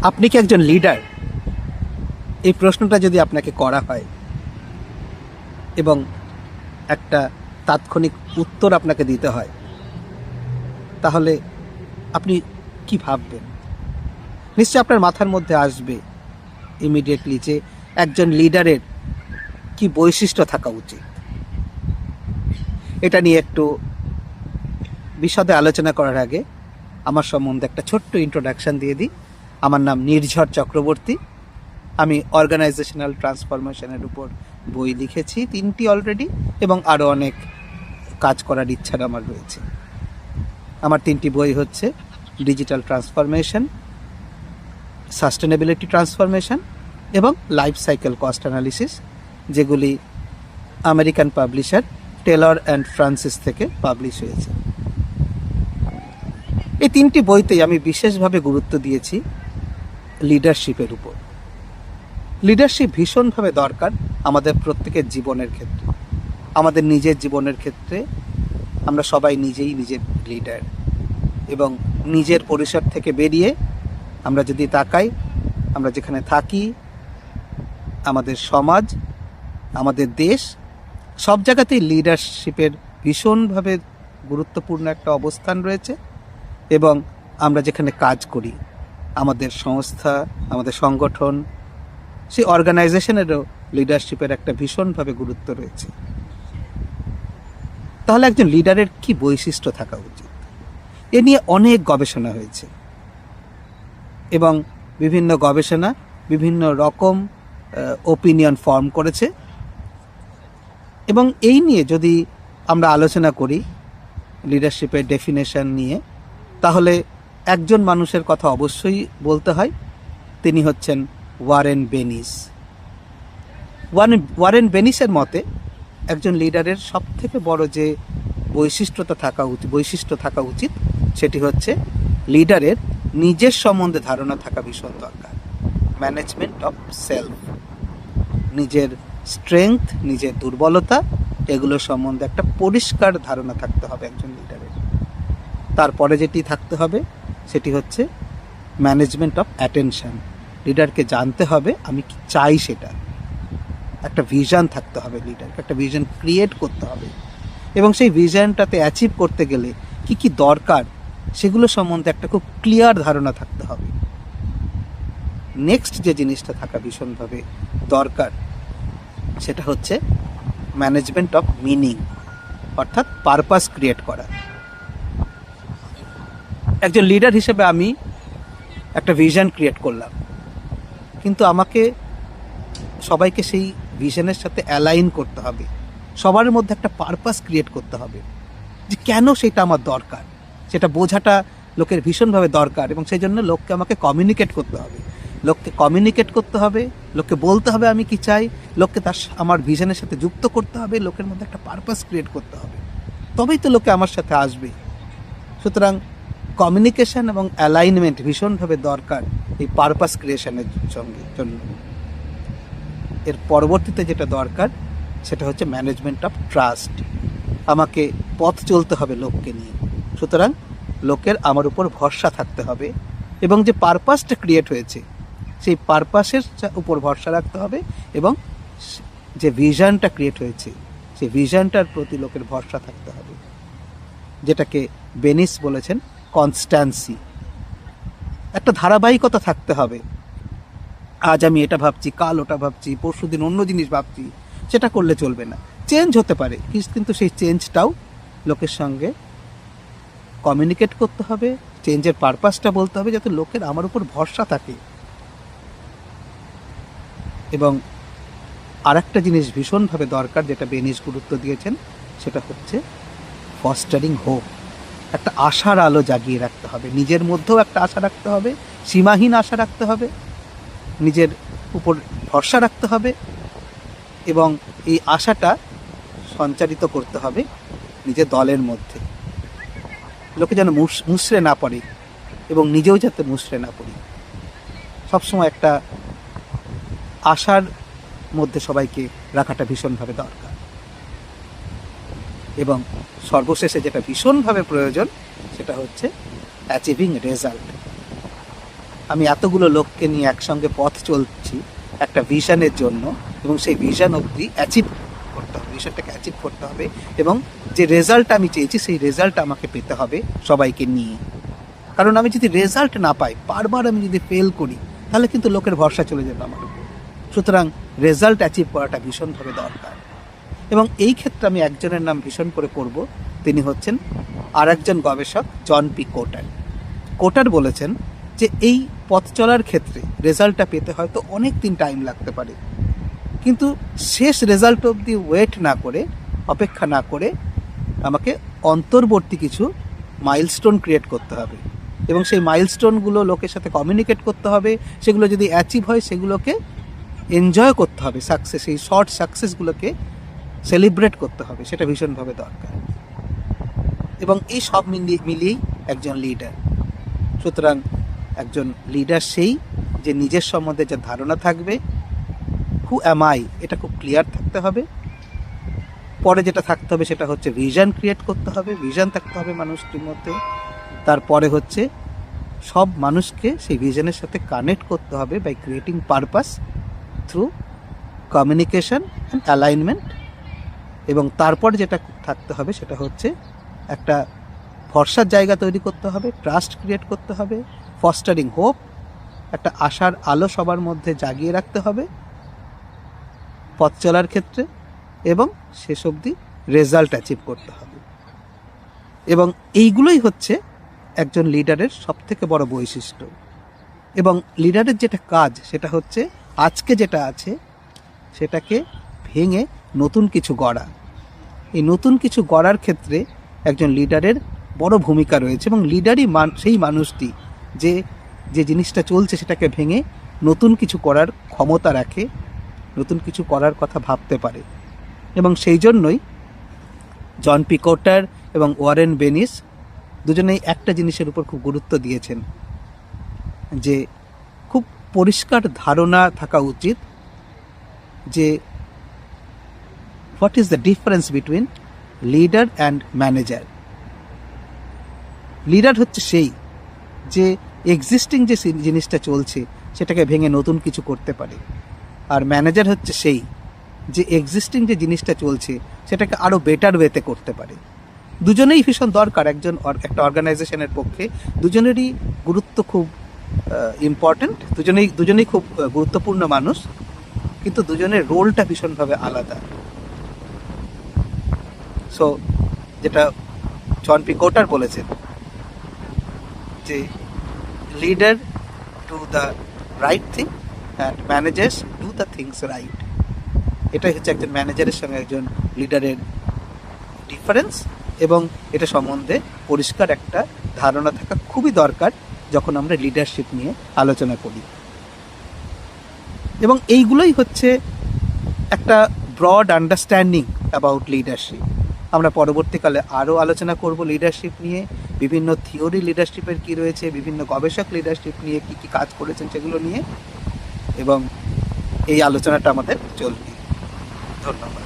আপনি কি একজন লিডার? এই প্রশ্নটা যদি আপনাকে করা হয় এবং একটা তাৎক্ষণিক উত্তর আপনাকে দিতে হয়, তাহলে আপনি কি ভাববেন? নিশ্চয় আপনার মাথার মধ্যে আসবে ইমিডিয়েটলি যে একজন লিডারের কি বৈশিষ্ট্য থাকা উচিত। এটা নিয়ে একটু বিশদে আলোচনা করার আগে আমার সম্বন্ধে একটা ছোট্ট ইন্ট্রোডাকশন দিয়ে দিই। আমার নাম নির্ঝর চক্রবর্তী। আমি অর্গানাইজেশনাল ট্রান্সফরমেশনের উপর বই লিখেছি 3টি অলরেডি, এবং আরও অনেক কাজ করার ইচ্ছা আমার রয়েছে। আমার 3টি বই হচ্ছে ডিজিটাল ট্রান্সফরমেশন, সাস্টেনেবিলিটি ট্রান্সফরমেশন এবং লাইফ সাইকেল কস্ট অ্যানালিসিস, যেগুলি American publisher Taylor and Francis থেকে পাবলিশ হয়েছে। এই 3টি বইতেই আমি বিশেষভাবে গুরুত্ব দিয়েছি লিডারশিপের উপর। লিডারশিপ ভীষণভাবে দরকার আমাদের প্রত্যেকের জীবনের ক্ষেত্রে। আমাদের নিজের জীবনের ক্ষেত্রে আমরা সবাই নিজেই নিজের লিডার, এবং নিজের পরিসর থেকে বেরিয়ে আমরা যদি তাকাই, আমরা যেখানে থাকি, আমাদের সমাজ, আমাদের দেশ, সব জায়গাতেই লিডারশিপের ভীষণভাবে গুরুত্বপূর্ণ একটা অবস্থান রয়েছে। এবং আমরা যেখানে কাজ করি, আমাদের সংস্থা, আমাদের সংগঠন, সেই অর্গানাইজেশনেরও লিডারশিপের একটা ভীষণভাবে গুরুত্ব রয়েছে। তাহলে একজন লিডারের কি বৈশিষ্ট্য থাকা উচিত? এ নিয়ে অনেক গবেষণা হয়েছে, এবং বিভিন্ন গবেষণা বিভিন্ন রকম ওপিনিয়ন ফর্ম করেছে। এবং এই নিয়ে যদি আমরা আলোচনা করি লিডারশিপের ডেফিনেশন নিয়ে, তাহলে একজন মানুষের কথা অবশ্যই বলতে হয়। তিনি হচ্ছেন ওয়ারেন বেনিস। ওয়ারেন বেনিসের মতে একজন লিডারের সবথেকে বড় যে বৈশিষ্ট্য থাকা উচিত সেটি হচ্ছে লিডারের নিজের সম্বন্ধে ধারণা থাকা ভীষণ দরকার। ম্যানেজমেন্ট অফ সেলফ, নিজের স্ট্রেংথ, নিজের দুর্বলতা, এগুলো সম্বন্ধে একটা পরিষ্কার ধারণা থাকতে হবে একজন লিডারের। তারপরে যেটি থাকতে হবে সেটি হচ্ছে ম্যানেজমেন্ট অফ অ্যাটেনশন। লিডারকে জানতে হবে আমি কি চাই, সেটা একটা ভিশন থাকতে হবে। লিডারকে একটা ভিশন ক্রিয়েট করতে হবে, এবং সেই ভিশনটাতে অ্যাচিভ করতে গেলে কি কি দরকার সেগুলো সম্বন্ধে একটা খুব ক্লিয়ার ধারণা থাকতে হবে। নেক্সট যে জিনিসটা থাকা ভীষণভাবে দরকার সেটা হচ্ছে ম্যানেজমেন্ট অফ মিনিং, অর্থাৎ পারপাস ক্রিয়েট করা। একজন লিডার হিসেবে আমি একটা ভিশন ক্রিয়েট করলাম, কিন্তু আমাকে সবাইকে সেই ভিশনের সাথে অ্যালাইন করতে হবে। সবার মধ্যে একটা পারপাস ক্রিয়েট করতে হবে যে কেন সেটা আমার দরকার, সেটা বোঝাটা লোকের ভীষণভাবে দরকার। এবং সেই জন্য লোককে আমাকে কমিউনিকেট করতে হবে, লোককে বলতে হবে আমি কি চাই, লোককে আমার ভিশনের সাথে যুক্ত করতে হবে, লোকের মধ্যে একটা পারপাস ক্রিয়েট করতে হবে, তবেই তো লোকে আমার সাথে আসবে। সুতরাং কমিউনিকেশন এবং অ্যালাইনমেন্ট ভীষণভাবে দরকার এই পারপাস ক্রিয়েশনের জন্য। এর পরবর্তীতে যেটা দরকার সেটা হচ্ছে ম্যানেজমেন্ট অফ ট্রাস্ট। আমাকে পথ চলতে হবে লোককে নিয়ে, সুতরাং লোকের আমার উপর ভরসা থাকতে হবে, এবং যে পারপাসটা ক্রিয়েট হয়েছে সেই পারপাসের উপর ভরসা রাখতে হবে, এবং যে ভিশনটা ক্রিয়েট হয়েছে সেই ভিশনটার প্রতি লোকের ভরসা থাকতে হবে, যেটাকে বেনিস বলেছেন কনস্ট্যান্সি। একটা ধারাবাহিকতা থাকতে হবে। আজ আমি এটা ভাবছি, কাল ওটা ভাবছি, পরশুদিন অন্য জিনিস ভাবছি, সেটা করলে চলবে না। চেঞ্জ হতে পারে, কিন্তু সেই চেঞ্জটাও লোকের সঙ্গে কমিউনিকেট করতে হবে, চেঞ্জের পারপাসটা বলতে হবে, যাতে লোকের আমার উপর ভরসা থাকে। এবং আর একটা জিনিস ভীষণভাবে দরকার যেটা বেনিস গুরুত্ব দিয়েছেন, সেটা হচ্ছে ফস্টারিং হোপ। একটা আশার আলো জাগিয়ে রাখতে হবে, নিজের মধ্যেও একটা আশা রাখতে হবে, সীমাহীন আশা রাখতে হবে, নিজের উপর ভরসা রাখতে হবে, এবং এই আশাটা সঞ্চারিত করতে হবে নিজের দলের মধ্যে। লোকে যেন মুষড়ে না পড়ে, এবং নিজেও যাতে মুষড়ে না পড়ি। সবসময় একটা আশার মধ্যে সবাইকে রাখাটা ভীষণভাবে দরকার। এবং সর্বশেষে যেটা ভীষণভাবে প্রয়োজন সেটা হচ্ছে অ্যাচিভিং রেজাল্ট। আমি এতগুলো লোককে নিয়ে একসঙ্গে পথ চলছি একটা ভিশনের জন্য, এবং সেই ভিশন অবধি অ্যাচিভ করতে হবে, ভিশনটাকে অ্যাচিভ করতে হবে, এবং যে রেজাল্ট আমি চেয়েছি সেই রেজাল্ট আমাকে পেতে হবে সবাইকে নিয়ে। কারণ আমি যদি রেজাল্ট না পাই, বারবার আমি যদি ফেল করি, তাহলে কিন্তু লোকের ভরসা চলে যাবে আমার উপর। সুতরাং রেজাল্ট অ্যাচিভ করাটা ভীষণভাবে দরকার। এবং এই ক্ষেত্রে আমি একজনের নাম ভীষণ করে করব, তিনি হচ্ছেন আর একজন গবেষক, জন পি কোটার। কোটার বলেছেন যে এই পথ চলার ক্ষেত্রে রেজাল্টটা পেতে হয়তো অনেক দিন টাইম লাগতে পারে, কিন্তু শেষ রেজাল্ট অবধি ওয়েট না করে, অপেক্ষা না করে, আমাকে অন্তর্বর্তী কিছু মাইলস্টোন ক্রিয়েট করতে হবে, এবং সেই মাইলস্টোনগুলো লোকের সাথে কমিউনিকেট করতে হবে। সেগুলো যদি অ্যাচিভ হয়, সেগুলোকে এনজয় করতে হবে, সাকসেস, এই শর্ট সাকসেসগুলোকে সেলিব্রেট করতে হবে, সেটা ভীষণভাবে দরকার। এবং এই সব মিলিয়েই একজন লিডার। সুতরাং একজন লিডার সেই যে নিজের সম্বন্ধে যে ধারণা থাকবে, হু অ্যাম আই, এটা খুব ক্লিয়ার থাকতে হবে। পরে যেটা থাকতে হবে সেটা হচ্ছে ভিশন ক্রিয়েট করতে হবে, ভিশন থাকতে হবে মানুষটির মধ্যে। তারপরে হচ্ছে সব মানুষকে সেই ভিশনের সাথে কানেক্ট করতে হবে by creating purpose through communication and alignment. এবং তারপর যেটা থাকতে হবে সেটা হচ্ছে একটা ভরসার জায়গা তৈরি করতে হবে, ট্রাস্ট ক্রিয়েট করতে হবে, ফস্টারিং হোপ, একটা আশার আলো সবার মধ্যে জাগিয়ে রাখতে হবে পথ চলার ক্ষেত্রে, এবং শেষ অবধি রেজাল্ট অ্যাচিভ করতে হবে। এবং এইগুলোই হচ্ছে একজন লিডারের সবথেকে বড় বৈশিষ্ট্য। এবং লিডারের যেটা কাজ সেটা হচ্ছে আজকে যেটা আছে সেটাকে ভেঙে নতুন কিছু গড়া। এই নতুন কিছু গড়ার ক্ষেত্রে একজন লিডারের বড় ভূমিকা রয়েছে, এবং লিডারই সেই মানুষটি যে যে জিনিসটা চলছে সেটাকে ভেঙে নতুন কিছু করার ক্ষমতা রাখে, নতুন কিছু করার কথা ভাবতে পারে। এবং সেই জন্যই জন পি কোটার এবং ওয়ারেন বেনিস দুজনেই একটা জিনিসের উপর খুব গুরুত্ব দিয়েছেন, যে খুব পরিষ্কার ধারণা থাকা উচিত যে what is the difference between leader and manager. Leader হচ্ছে সেই যে এক্সিস্টিং যে জিনিসটা চলছে সেটাকে ভেঙে নতুন কিছু করতে পারে, আর ম্যানেজার হচ্ছে সেই যে এক্সিস্টিং যে জিনিসটা চলছে সেটাকে আরও বেটার ওয়েতে করতে পারে। দুজনেই ভীষণ দরকার একটা অর্গানাইজেশনের পক্ষে, দুজনেরই গুরুত্ব খুব ইম্পর্ট্যান্ট, দুজনেই খুব গুরুত্বপূর্ণ মানুষ, কিন্তু দুজনের রোলটা ভীষণভাবে আলাদা। সো যেটা জন পি কোটার বলেছেন যে leader do the right thing and managers do the things right. এটাই হচ্ছে একজন ম্যানেজারের সঙ্গে একজন লিডারের ডিফারেন্স, এবং এটা সম্বন্ধে পরিষ্কার একটা ধারণা থাকা খুবই দরকার যখন আমরা লিডারশিপ নিয়ে আলোচনা করি। এবং এইগুলোই হচ্ছে একটা ব্রড আন্ডারস্ট্যান্ডিং অ্যাবাউট লিডারশিপ। আমরা পরবর্তীকালে আরও আলোচনা করব লিডারশিপ নিয়ে, বিভিন্ন থিওরি লিডারশিপের কী রয়েছে, বিভিন্ন গবেষক লিডারশিপ নিয়ে কী কী কাজ করেছেন সেগুলো নিয়ে, এবং এই আলোচনাটা আমাদের চলবে। ধন্যবাদ।